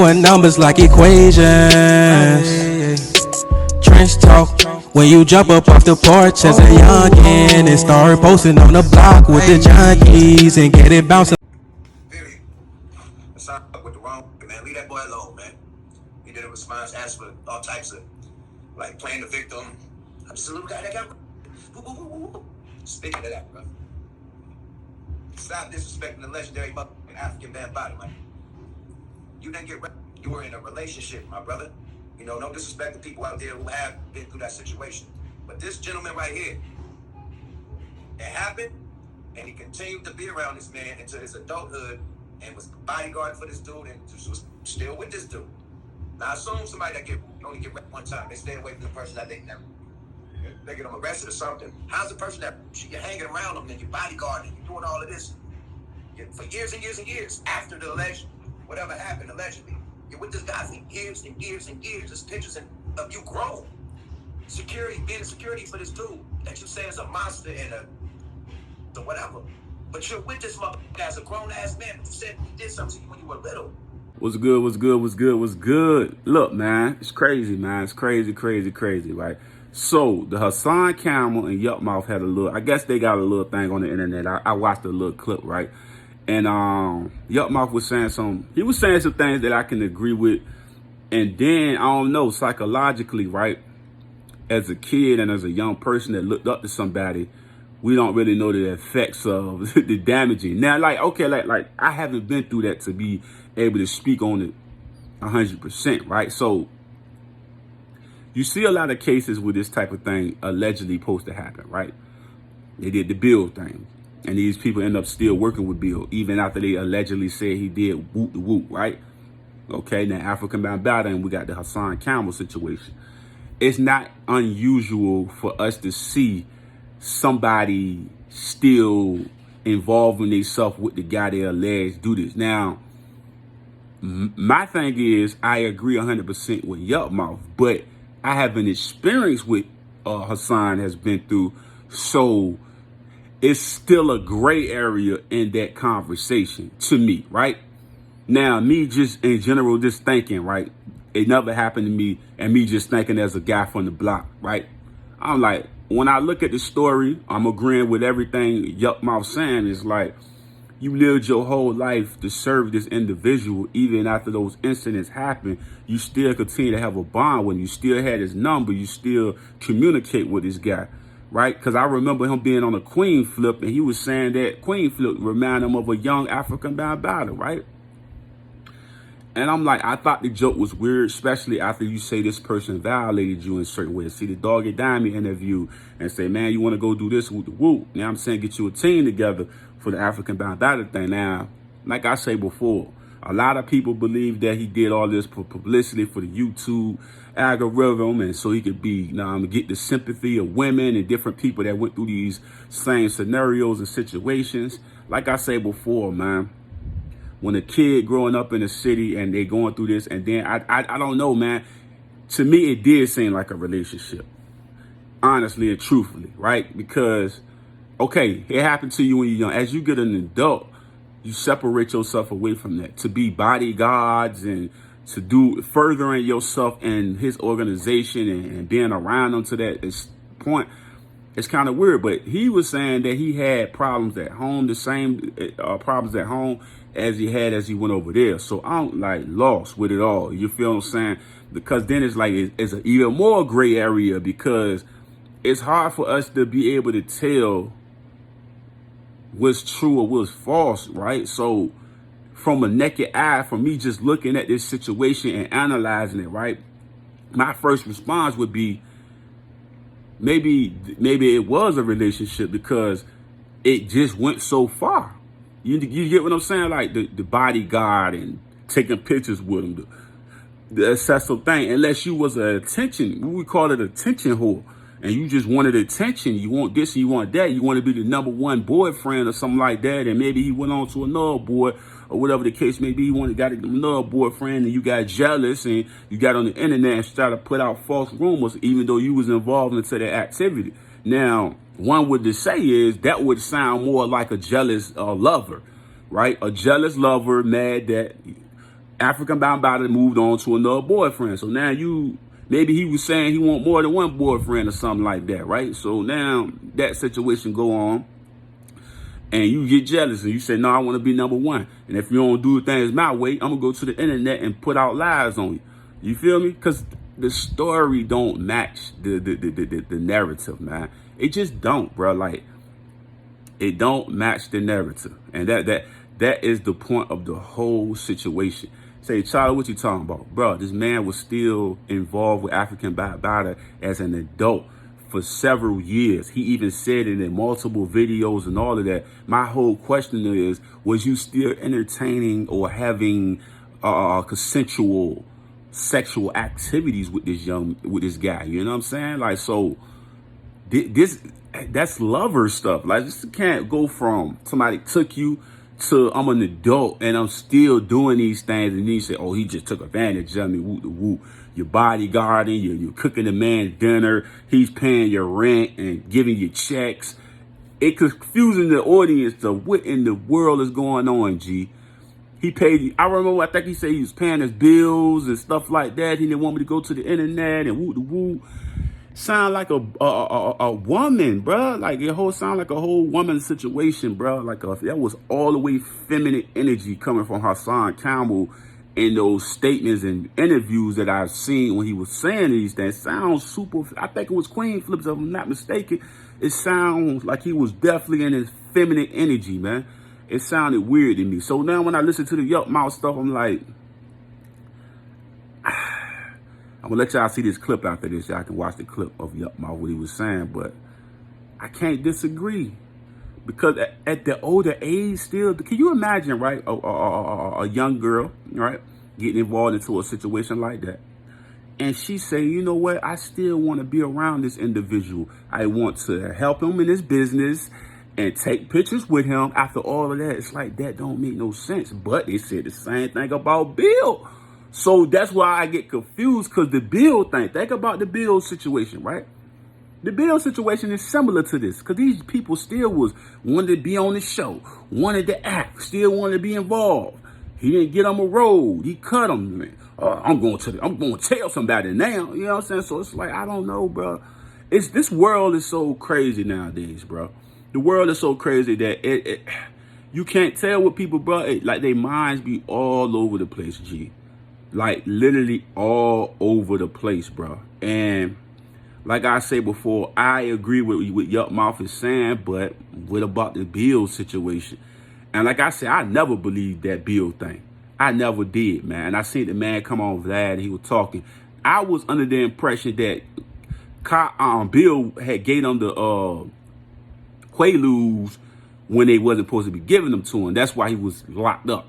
With numbers like equations. Trench talk. When you jump up off the porch as a youngin' and start posting on the block with the junkies and get it bouncing. Period. Hassan with the wrong man. Leave that boy alone, man. He did a response, asked for all types of like playing the victim. I'm just a little guy that got speaking of that, bro. Stop disrespecting the legendary motherfucking Afrika Bambaataa, man. You didn't get you were in a relationship, my brother. You know, no disrespect to people out there who have been through that situation. But this gentleman right here, it happened, and he continued to be around this man into his adulthood and was bodyguard for this dude and was still with this dude. Now, I assume somebody that only get raped one time, they stay away from the person that they get them arrested or something. How's the person that you're hanging around them and you're bodyguarding and you're doing all of this for years and years and years after the alleged, whatever happened allegedly? You're with this guy for years and years and years. There's pictures of you grown. Security, being security for this dude that you say is a monster and a whatever. But you're with this motherfucker as a grown-ass man. But you said he did something to you when you were little. What's good, what's good, what's good, what's good? Look, man, it's crazy, man. It's crazy, crazy, crazy, right? So, the Hassan Campbell and YukmouthGoes had a little, I guess they got a little thing on the internet. I watched a little clip, right? And YukmouthGoes was saying some things that I can agree with. And then, I don't know, psychologically, right? As a kid and as a young person that looked up to somebody, we don't really know the effects of the damaging. Now, like, okay, like I haven't been through that to be able to speak on it 100%, right? So, you see a lot of cases where this type of thing allegedly supposed to happen, right? They did the Bill thing. And these people end up still working with Bill, even after they allegedly said he did whoop the whoop, right? Okay, now Afrika Bambaataa, and we got the Hassan Campbell situation. It's not unusual for us to see somebody still involving themselves with the guy they alleged do this. Now, my thing is, I agree 100% with YukmouthGoes, but I haven't experienced what Hassan has been through, so it's still a gray area in that conversation to me, right? Now, me just in general, just thinking, right? It never happened to me, and me just thinking as a guy from the block, right? I'm like, when I look at the story, I'm agreeing with everything YukmouthGoes saying. It's like, you lived your whole life to serve this individual. Even after those incidents happened, you still continue to have a bond with him. You still had his number. You still communicate with this guy, right? Because I remember him being on a Queen flip, and he was saying that Queen flip reminded him of a young Afrika Bambaataa, right? And I'm like, I thought the joke was weird, especially after you say this person violated you in certain ways. See the Doggy Diamond interview and say, man, you want to go do this with the whoop. Now I'm saying get you a team together for the Afrika Bambaataa thing. Now, like I say before, a lot of people believe that he did all this for publicity for the YouTube algorithm, and so he could be, get the sympathy of women and different people that went through these same scenarios and situations. Like I say before, man, when a kid growing up in the city and they going through this, and then I don't know, man. To me, it did seem like a relationship, honestly and truthfully, right? Because, okay, it happened to you when you're young. As you get an adult, you separate yourself away from that to be bodyguards and to do furthering yourself in his organization and being around him to that point. It's kind of weird, but he was saying that he had problems at home, the same problems at home as he had as he went over there. So I'm like lost with it all. You feel what I'm saying? Because then it's like it's an even more gray area, because it's hard for us to be able to tell what's true or what's false, right? So from a naked eye, from me just looking at this situation and analyzing it, right? My first response would be, maybe it was a relationship because it just went so far. You get what I'm saying? Like the bodyguard and taking pictures with him, the excessive thing. Unless you was a attention, we call it attention whore, and you just wanted attention. You want this and you want that. You want to be the #1 boyfriend or something like that. And maybe he went on to another boy or whatever the case may be. He got another boyfriend, and you got jealous and you got on the internet and started to put out false rumors, even though you was involved into that activity. Now, one would just say is that would sound more like a jealous lover, right? A jealous lover, mad that Afrika Bambaataa moved on to another boyfriend. So now maybe he was saying he want more than one boyfriend or something like that, right? So now that situation go on, and you get jealous and you say, no, I want to be number one. And if you don't do things my way, I'm gonna go to the internet and put out lies on you. You feel me? Because the story don't match the narrative, man. It just don't, bro. Like, it don't match the narrative, and that is the point of the whole situation. Say, Charlie, what you talking about? Bro, this man was still involved with Afrika Bambaataa as an adult for several years. He even said it in multiple videos and all of that. My whole question is, was you still entertaining or having consensual sexual activities with this guy? You know what I'm saying? Like, so that's lover stuff. Like, this can't go from somebody took you to I'm an adult and I'm still doing these things, and then you say, oh, he just took advantage of me. Woo, woo. You're bodyguarding, you're cooking the man dinner, he's paying your rent and giving you checks. It confusing the audience to what in the world is going on, G. He paid you. I remember, I think he said he was paying his bills and stuff like that. He didn't want me to go to the internet and woo. Sound like a woman, bro. Like, it whole sound like a whole woman situation, bro. Like, that was all the way feminine energy coming from Hassan Campbell in those statements and interviews that I've seen when he was saying these things. Sounds super. I think it was Queen Flips, if I'm not mistaken. It sounds like he was definitely in his feminine energy, man. It sounded weird to me. So now when I listen to the Yukmouth stuff, I'm like, I'm gonna let y'all see this clip after this. Y'all can watch the clip of Yukmouth, what he was saying, but I can't disagree. Because at the older age still, can you imagine, right, a young girl, right, getting involved into a situation like that, and she say, you know what, I still want to be around this individual. I want to help him in his business and take pictures with him. After all of that, it's like, that don't make no sense. But they said the same thing about Bill. So that's why I get confused, because the Bill thing, think about the Bill situation, right? The Bill situation is similar to this, because these people still wanted to be on the show, wanted to act, still wanted to be involved. He didn't get on a road. He cut him, man. I'm going to tell somebody now. You know what I'm saying? So it's like, I don't know, bro. This world is so crazy nowadays, bro. The world is so crazy that you can't tell what people, bro. Like, their minds be all over the place, G. Like, literally all over the place, bro. And like I say before, I agree with what Yukmouth is saying, but what about the Bill situation? And like I said, I never believed that Bill thing. I never did, man. And I seen the man come on Vlad and he was talking. I was under the impression that Bill had gave them the Quaaludes when they wasn't supposed to be giving them to him. That's why he was locked up.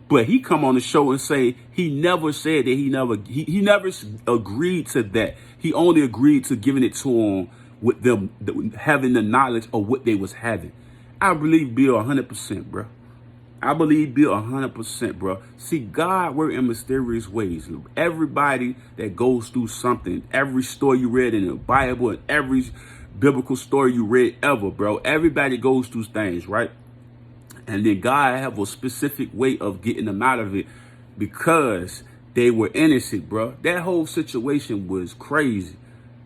But he come on the show and say he never said that he never agreed to that. He only agreed to giving it to him with them having the knowledge of what they was having. I believe Bill 100%, bro. I believe Bill 100%, bro. See, God works in mysterious ways. Everybody that goes through something, every story you read in the Bible and every biblical story you read ever, bro, everybody goes through things, right? And then God have a specific way of getting them out of it because they were innocent, bro. That whole situation was crazy.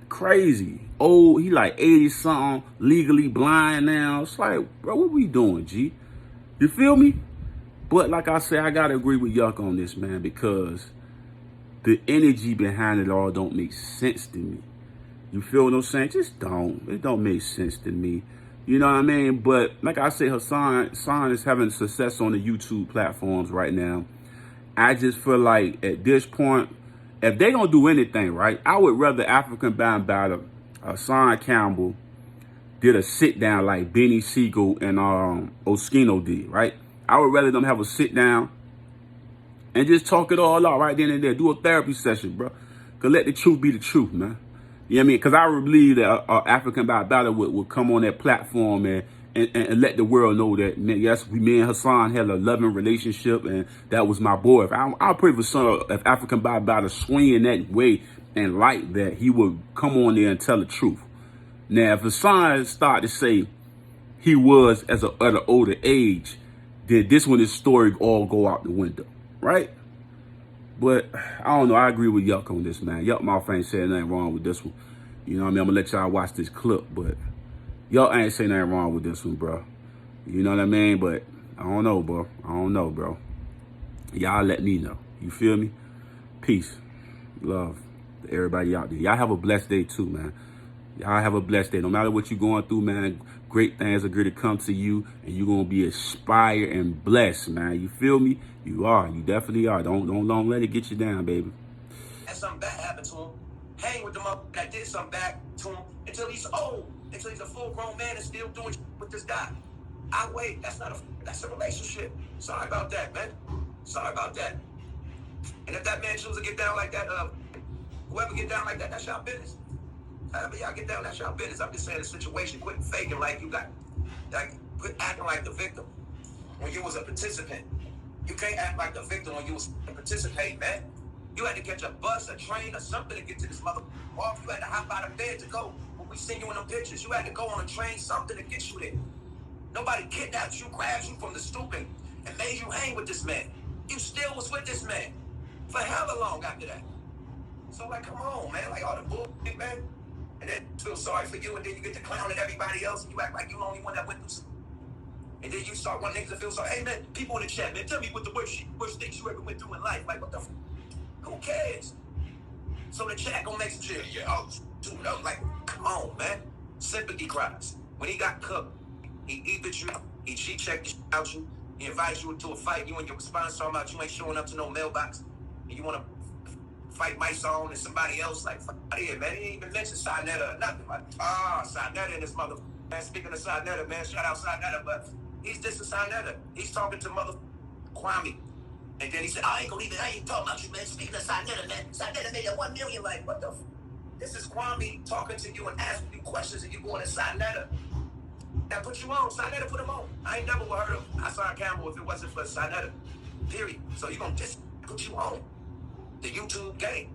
Crazy. Oh, he like 80-something, legally blind now. It's like, bro, what we doing, G? You feel me? But like I said, I got to agree with Yuck on this, man, because the energy behind it all don't make sense to me. You feel what I'm saying? Just don't. It don't make sense to me. You know what I mean? But like I said, Hassan is having success on the YouTube platforms right now. I just feel like at this point, if they don't do anything, right, I would rather Afrika Bambaataa, Hassan Campbell did a sit down like Benny Siegel and Oskino did, right? I would rather them have a sit down and just talk it all out right then and there. Do a therapy session, bro. Cause let the truth be the truth, man. You know what I mean? Because I would believe that Afrika Bambaataa would come on that platform and let the world know that, man, yes, me and Hassan had a loving relationship, and that was my boy. I'll pray for son if Afrika Bambaataa swing in that way and like that, he would come on there and tell the truth. Now, if Hassan started to say he was at an older age, then this when his story all go out the window, right? But I don't know. I agree with Yuck on this, man. Yuck Mouth ain't saying nothing wrong with this one. You know what I mean? I'm gonna let y'all watch this clip, but Yuck ain't saying nothing wrong with this one, bro. You know what I mean? But I don't know, bro. I don't know, bro. Y'all let me know. You feel me? Peace. Love to everybody out there. Y'all have a blessed day too, man. Y'all have a blessed day. No matter what you're going through, man, great things are going to come to you, and you're going to be inspired and blessed, man. You feel me? You are. You definitely are. Don't let it get you down, baby. And something bad happened to him. Hang with the mother that did something bad to him until he's old, until he's a full-grown man and still doing with this guy. I wait. That's a relationship. Sorry about that, man. Sorry about that. And if that man chooses to get down like that, whoever get down like that, that's y'all business. However y'all get down, that's y'all business. I'm just saying the situation. Quit faking like you got, quit acting like the victim when you was a participant. You can't act like the victim when you was participating, man. You had to catch a bus, a train, or something to get to this mother off. You had to hop out of bed to go. When we seen you in them pictures, you had to go on a train, something to get you there. Nobody kidnapped you, grabbed you from the stoop and made you hang with this man. You still was with this man for hella long after that. So like, come on, man. Like all the bullshit, man. And then feel sorry for you, and then you get to clowning everybody else, and you act like you're the only one that went through some. And then you start wanting niggas to feel sorry. Hey, man, people in the chat, man, tell me what the worst things you ever went through in life. Like, what the f? Who cares? So the chat gonna make some shit. Yeah, oh, dude, like, come on, man. Sympathy cries. When he got cooked, he eat you, he cheat checked the shit out you, he invites you to a fight, you and your response talking about you ain't showing up to no mailbox, and you wanna fight my song and somebody else, like, fuck out of here, man. He ain't even mention Sinetta or nothing. Like, Sinetta and this mother, man. Speaking of Sinetta, man, shout out Sinetta, but he's dissing Sinetta. He's talking to mother Kwame. And then he said, I ain't gonna leave it. I ain't talking about you, man. Speaking of Sinetta, man. Sinetta made that 1 million. Like, what the f? This is Kwame talking to you and asking you questions, and you going to Sinetta. That put you on. Sinetta put him on. I ain't never would heard of Hassan Campbell if it wasn't for Sinetta. Period. So you gonna just put you on. The YouTube game.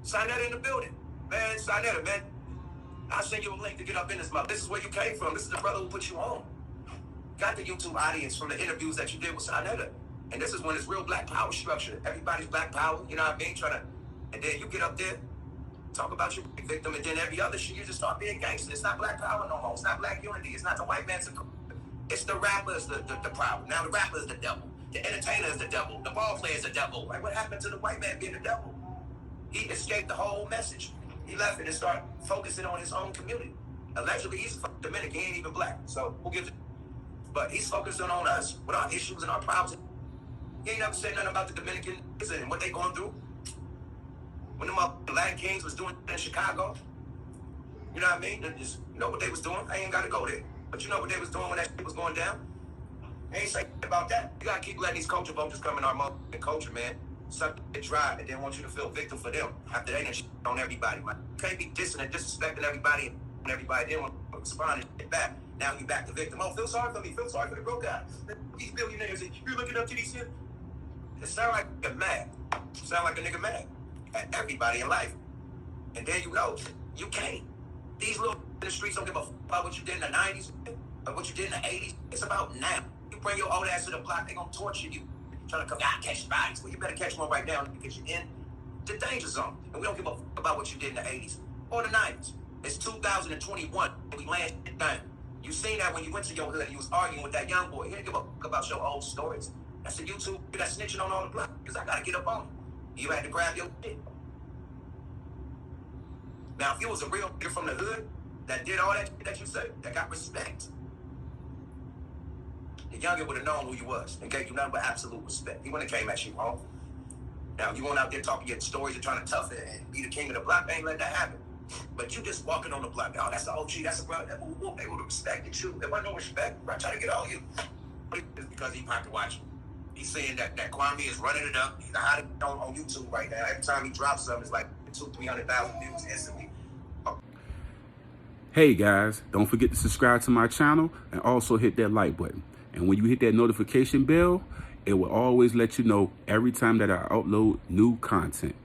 Sinetta in the building. Man, Sinetta, man. I'll send you a link to get up in this mouth. This is where you came from. This is the brother who put you on. Got the YouTube audience from the interviews that you did with Sinetta. And this is when it's real black power structure. Everybody's black power, you know what I mean? And then you get up there, talk about your victim, and then every other shit, you just start being gangster. It's not black power no more. It's not black unity. It's not the white man's. It's the rappers, the problem. Now the rapper is the devil. The entertainer is the devil. The ball player is the devil. Like, what happened to the white man being the devil? He escaped the whole message. He left it and started focusing on his own community. Allegedly, he's Dominican. He ain't even black. So who gives a... But he's focusing on us with our issues and our problems. He ain't never said nothing about the Dominicans and what they going through. When the Latin Kings was doing in Chicago, you know what I mean? Just, you know what they was doing? I ain't got to go there. But you know what they was doing when that shit was going down? I ain't saying about that. You got to keep letting these culture vultures come in our motherfucking culture, man. Something get dry and then want you to feel victim for them after they done shit on everybody, man. You can't be dissing and disrespecting everybody and everybody then want to respond and shit back. Now you back to victim. Oh, feel sorry for me. Feel sorry for the broke guy. These billionaires, you're looking up to these shit. It sound like a mad. Sound like a nigga mad at everybody in life. And then you know, you can't. These little in the streets don't give a fuck about what you did in the 90s or what you did in the 80s. It's about now. You bring your old ass to the block, they gonna torture you. Trying to come out and catch bodies. Well, you better catch one right now because you're in the danger zone. And we don't give a fuck about what you did in the 80s or the 90s. It's 2021 and we land it down. You seen that when you went to your hood and you was arguing with that young boy. He didn't give a fuck about your old stories. That's a YouTube that's snitching on all the block because I gotta get up on it. You had to grab your shit. Now, if you was a real nigga from the hood that did all that shit that you said, that got respect, the youngin would have known who you was and gave you nothing but absolute respect. He wouldn't have came at you wrong. Now, you going out there talking your stories and trying to tough it and be the king of the block, they ain't let that happen. But you just walking on the block, oh, that's the OG, that's a brother, they would have respected you. There wasn't no respect. I try to get all you. It's because he pocket watching. He's saying that Kwame is running it up. He's hot on YouTube right now. Every time he drops something, it's like 200,000-300,000 views instantly. Hey guys, don't forget to subscribe to my channel and also hit that like button. And when you hit that notification bell, it will always let you know every time that I upload new content.